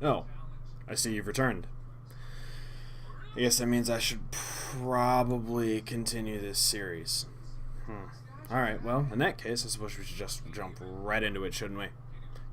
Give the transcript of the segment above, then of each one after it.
Oh, I see you've returned. I guess that means I should probably continue this series. Alright, well, in that case, I suppose we should just jump right into it, shouldn't we?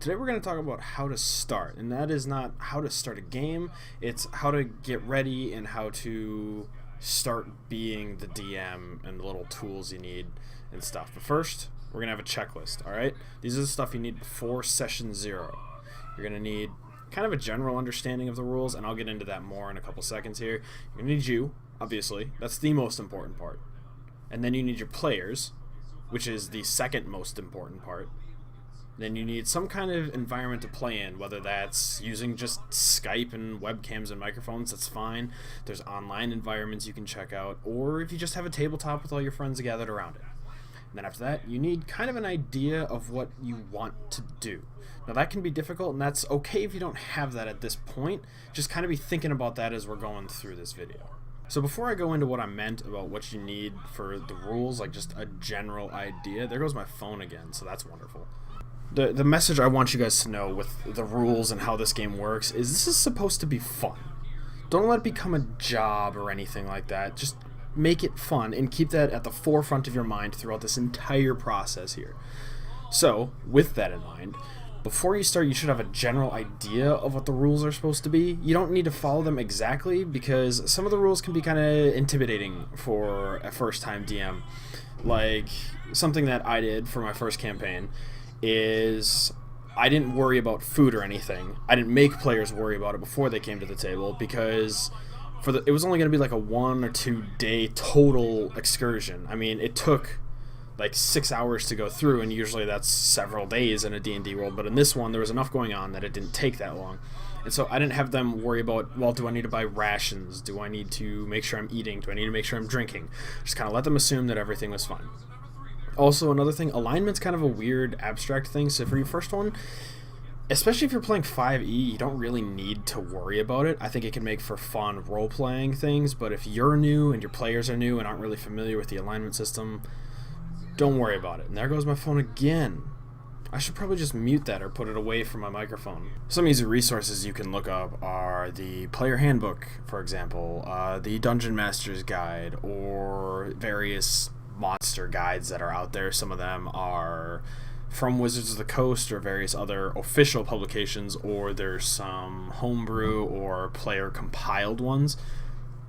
Today we're going to talk about how to start, and that is not how to start a game, it's how to get ready and how to start being the DM and the little tools you need and stuff. But first, we're going to have a checklist, alright? These are the stuff you need before session 0. You're going to need kind of a general understanding of the rules, and I'll get into that more in a couple seconds here. You're going to need you, obviously. That's the most important part. And then you need your players, which is the second most important part. Then you need some kind of environment to play in, whether that's using just Skype and webcams and microphones, that's fine. There's online environments you can check out, or if you just have a tabletop with all your friends gathered around it. And then after that, you need kind of an idea of what you want to do. Now that can be difficult, and that's okay if you don't have that at this point. Just kind of be thinking about that as we're going through this video. So before I go into what I meant about what you need for the rules, like just a general idea, there goes my phone again, so that's wonderful. The message I want you guys to know with the rules and how this game works is this is supposed to be fun. Don't let it become a job or anything like that. Just make it fun and keep that at the forefront of your mind throughout this entire process here. So, with that in mind, before you start, you should have a general idea of what the rules are supposed to be. You don't need to follow them exactly because some of the rules can be kind of intimidating for a first-time DM. Like, something that I did for my first campaign is I didn't worry about food or anything. I didn't make players worry about it before they came to the table because it was only going to be like a 1 or 2 day total excursion. I mean, it took like 6 hours to go through, and usually that's several days in a D&D world, but in this one there was enough going on that it didn't take that long. And so I didn't have them worry about, well, do I need to buy rations? Do I need to make sure I'm eating? Do I need to make sure I'm drinking? Just kind of let them assume that everything was fine. Also, another thing, alignment's kind of a weird, abstract thing, so for your first one, especially if you're playing 5e, you don't really need to worry about it. I think it can make for fun role-playing things, but if you're new and your players are new and aren't really familiar with the alignment system, don't worry about it. And there goes my phone again. I should probably just mute that or put it away from my microphone. Some easy resources you can look up are the Player Handbook, for example, the Dungeon Master's Guide, or various monster guides that are out there. Some of them are from Wizards of the Coast or various other official publications, or there's some homebrew or player compiled ones.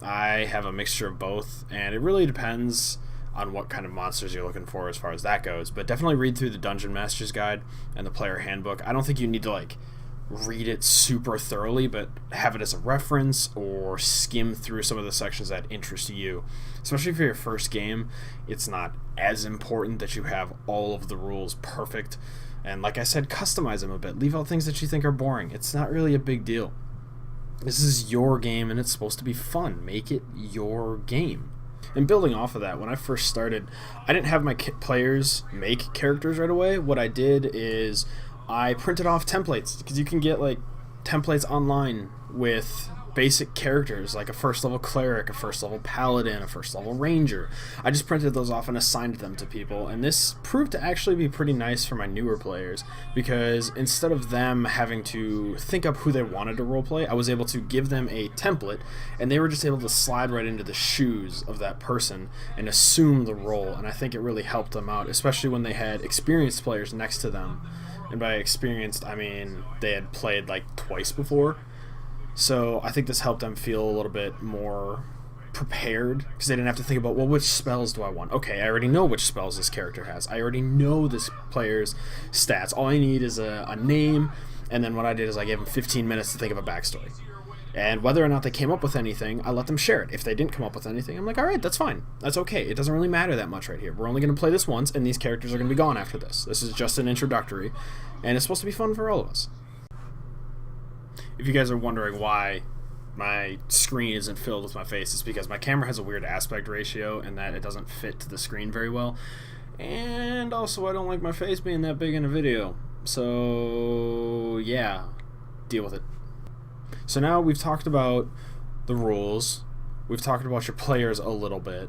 I have a mixture of both, and it really depends on what kind of monsters you're looking for as far as that goes, but definitely read through the Dungeon Master's Guide and the Player Handbook. I don't think you need to read it super thoroughly, but have it as a reference or skim through some of the sections that interest you. Especially for your first game, it's not as important that you have all of the rules perfect. And like I said, customize them a bit. Leave out things that you think are boring. It's not really a big deal. This is your game and it's supposed to be fun. Make it your game. And building off of that, when I first started, I didn't have my players make characters right away. What I did is I printed off templates, because you can get templates online with basic characters like a first level cleric, a first level paladin, a first level ranger. I just printed those off and assigned them to people, and this proved to actually be pretty nice for my newer players, because instead of them having to think up who they wanted to roleplay, I was able to give them a template and they were just able to slide right into the shoes of that person and assume the role. And I think it really helped them out, especially when they had experienced players next to them. And by experienced, I mean they had played twice before. So I think this helped them feel a little bit more prepared, because they didn't have to think about, well, which spells do I want? Okay, I already know which spells this character has. I already know this player's stats. All I need is a name, and then what I did is I gave them 15 minutes to think of a backstory. And whether or not they came up with anything, I let them share it. If they didn't come up with anything, I'm like, alright, that's fine. That's okay. It doesn't really matter that much right here. We're only going to play this once, and these characters are going to be gone after this. This is just an introductory, and it's supposed to be fun for all of us. If you guys are wondering why my screen isn't filled with my face, it's because my camera has a weird aspect ratio, and that it doesn't fit to the screen very well. And also, I don't like my face being that big in a video. So, yeah, deal with it. So now we've talked about the rules, we've talked about your players a little bit,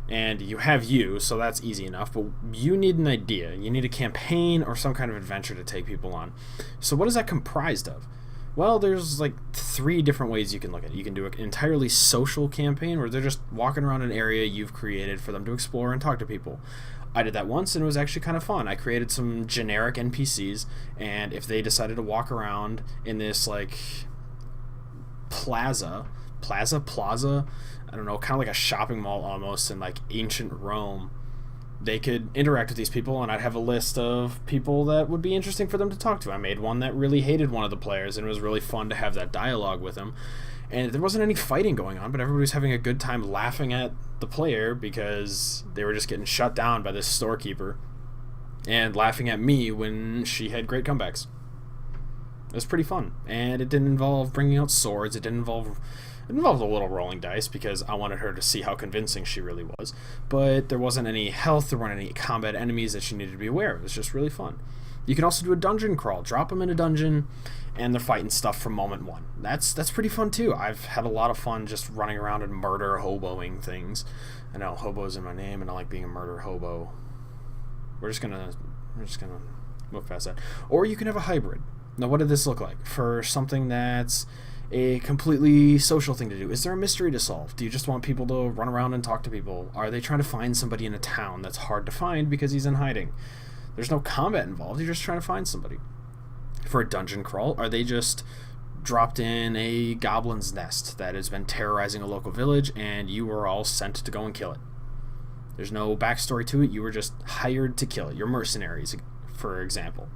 and you have you, so that's easy enough, but you need an idea. You need a campaign or some kind of adventure to take people on. So what is that comprised of? Well, there's like 3 different ways you can look at it. You can do an entirely social campaign where they're just walking around an area you've created for them to explore and talk to people. I did that once and it was actually kind of fun. I created some generic NPCs, and if they decided to walk around in this like plaza, I don't know, kind of like a shopping mall almost in like ancient Rome, they could interact with these people, and I'd have a list of people that would be interesting for them to talk to. I made one that really hated one of the players, and it was really fun to have that dialogue with him. And there wasn't any fighting going on, but everybody was having a good time laughing at the player because they were just getting shut down by this storekeeper, and laughing at me when she had great comebacks. It was pretty fun, and it didn't involve bringing out swords. It involved a little rolling dice because I wanted her to see how convincing she really was. But there wasn't any health, there weren't any combat enemies that she needed to be aware of. It was just really fun. You can also do a dungeon crawl. Drop them in a dungeon, and they're fighting stuff from moment 1. That's pretty fun too. I've had a lot of fun just running around and murder hoboing things. I know hobo's in my name, and I like being a murder hobo. We're just gonna move past that. Or you can have a hybrid. Now, what did this look like for something that's a completely social thing to do? Is there a mystery to solve? Do you just want people to run around and talk to people? Are they trying to find somebody in a town that's hard to find because he's in hiding? There's no combat involved. You're just trying to find somebody. For a dungeon crawl, are they just dropped in a goblin's nest that has been terrorizing a local village, and you were all sent to go and kill it? There's no backstory to it. You were just hired to kill it. You're mercenaries, for example.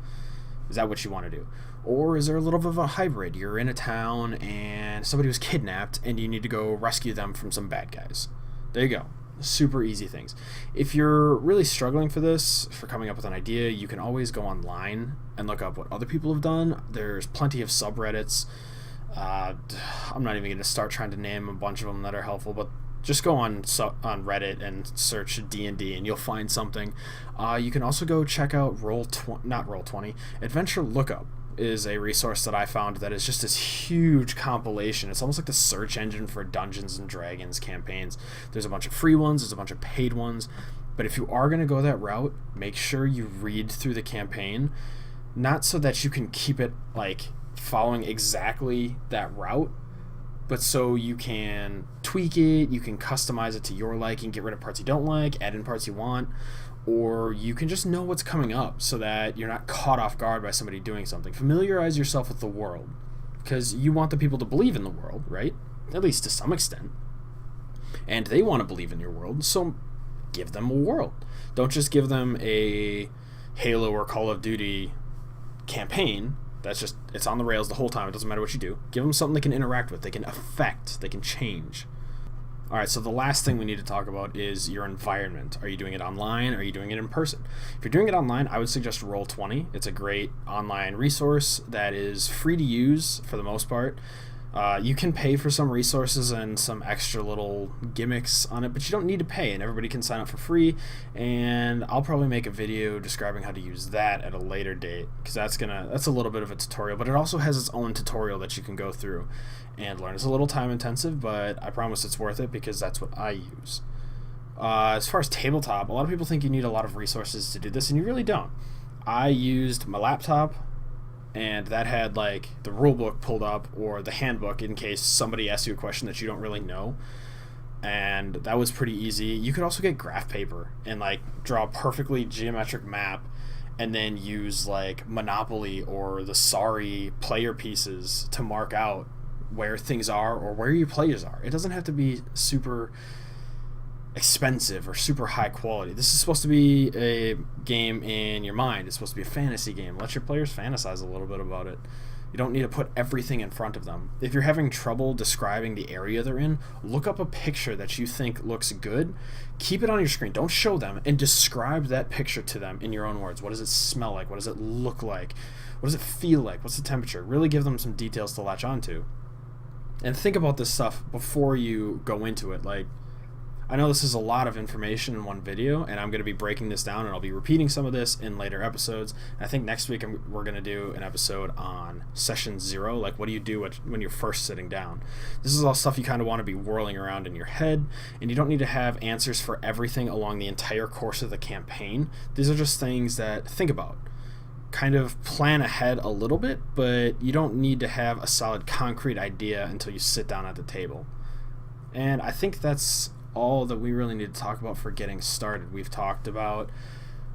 Is that what you want to do? Or is there a little bit of a hybrid? You're in a town and somebody was kidnapped and you need to go rescue them from some bad guys. There you go. Super easy things. If you're really struggling for this, for coming up with an idea, you can always go online and look up what other people have done. There's plenty of subreddits. I'm not even going to start trying to name a bunch of them that are helpful, but just go on Reddit and search D&D and you'll find something. You can also go check out Roll20. Adventure Lookup is a resource that I found that is just this huge compilation. It's almost like the search engine for Dungeons and Dragons campaigns. There's a bunch of free ones, there's a bunch of paid ones, but if you are going to go that route, make sure you read through the campaign, not so that you can keep it like following exactly that route, but so you can tweak it, you can customize it to your liking, get rid of parts you don't like, add in parts you want, or you can just know what's coming up so that you're not caught off guard by somebody doing something. Familiarize yourself with the world, because you want the people to believe in the world, right? At least to some extent. And they want to believe in your world, so give them a world. Don't just give them a Halo or Call of Duty campaign that's just, it's on the rails the whole time. It doesn't matter what you do. Give them something they can interact with, they can affect, they can change. Alright, so the last thing we need to talk about is your environment. Are you doing it online? Are you doing it in person? If you're doing it online, I would suggest Roll20. It's a great online resource that is free to use for the most part. You can pay for some resources and some extra little gimmicks on it, but you don't need to pay, and everybody can sign up for free. And I'll probably make a video describing how to use that at a later date, because that's a little bit of a tutorial, but it also has its own tutorial that you can go through and learn. It's a little time intensive, but I promise it's worth it because that's what I use. As far as tabletop, a lot of people think you need a lot of resources to do this, and you really don't. I used my laptop, and that had like the rule book pulled up or the handbook in case somebody asks you a question that you don't really know, and that was pretty easy. You could also get graph paper and like draw a perfectly geometric map and then use like Monopoly or the Sorry player pieces to mark out where things are or where your players are. It doesn't have to be super expensive or super high quality. This is supposed to be a game in your mind. It's supposed to be a fantasy game. Let your players fantasize a little bit about it. You don't need to put everything in front of them. If you're having trouble describing the area they're in, look up a picture that you think looks good. Keep it on your screen. Don't show them, and describe that picture to them in your own words. What does it smell like? What does it look like? What does it feel like? What's the temperature? Really give them some details to latch onto. And think about this stuff before you go into it. Like, I know this is a lot of information in one video, and I'm going to be breaking this down, and I'll be repeating some of this in later episodes. I think next week we're going to do an episode on session 0, like what do you do when you're first sitting down. This is all stuff you kind of want to be whirling around in your head, and you don't need to have answers for everything along the entire course of the campaign. These are just things that think about. kind of plan ahead a little bit, but you don't need to have a solid concrete idea until you sit down at the table. And I think that's all that we really need to talk about for getting started. We've talked about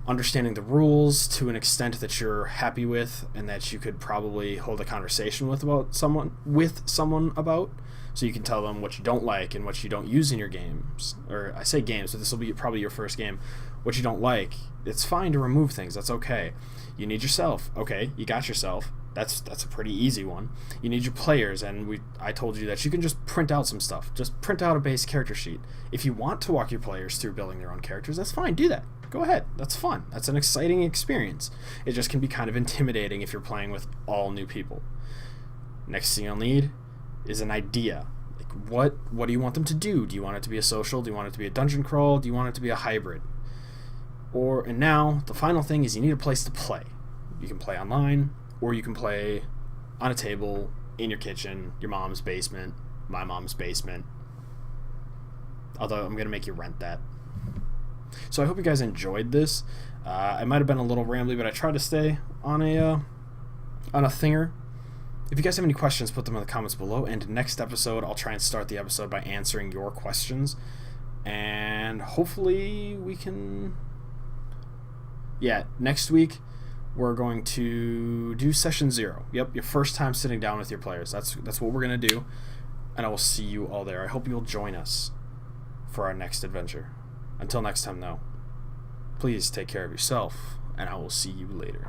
understanding the rules to an extent that you're happy with and that you could probably hold a conversation with someone about, so you can tell them what you don't like and what you don't use in your games. Or I say games, but this will be probably your first game. What you don't like, it's fine to remove things. That's okay. You need yourself. Okay, you got yourself. That's a pretty easy one. You need your players, and I told you that you can just print out some stuff. Just print out a base character sheet. If you want to walk your players through building their own characters, that's fine. Do that. Go ahead. That's fun. That's an exciting experience. It just can be kind of intimidating if you're playing with all new people. Next thing you'll need is an idea. Like what do you want them to do? Do you want it to be a social? Do you want it to be a dungeon crawl? Do you want it to be a hybrid? And now the final thing is you need a place to play. You can play online, or you can play on a table in your kitchen, your mom's basement, my mom's basement. Although I'm gonna make you rent that. So I hope you guys enjoyed this. I might have been a little rambly, but I tried to stay on a thinger. If you guys have any questions, put them in the comments below. And next episode, I'll try and start the episode by answering your questions. And hopefully we can... Yeah, next week we're going to do session 0. Yep, your first time sitting down with your players. That's what we're going to do. And I will see you all there. I hope you'll join us for our next adventure. Until next time, though, please take care of yourself, and I will see you later.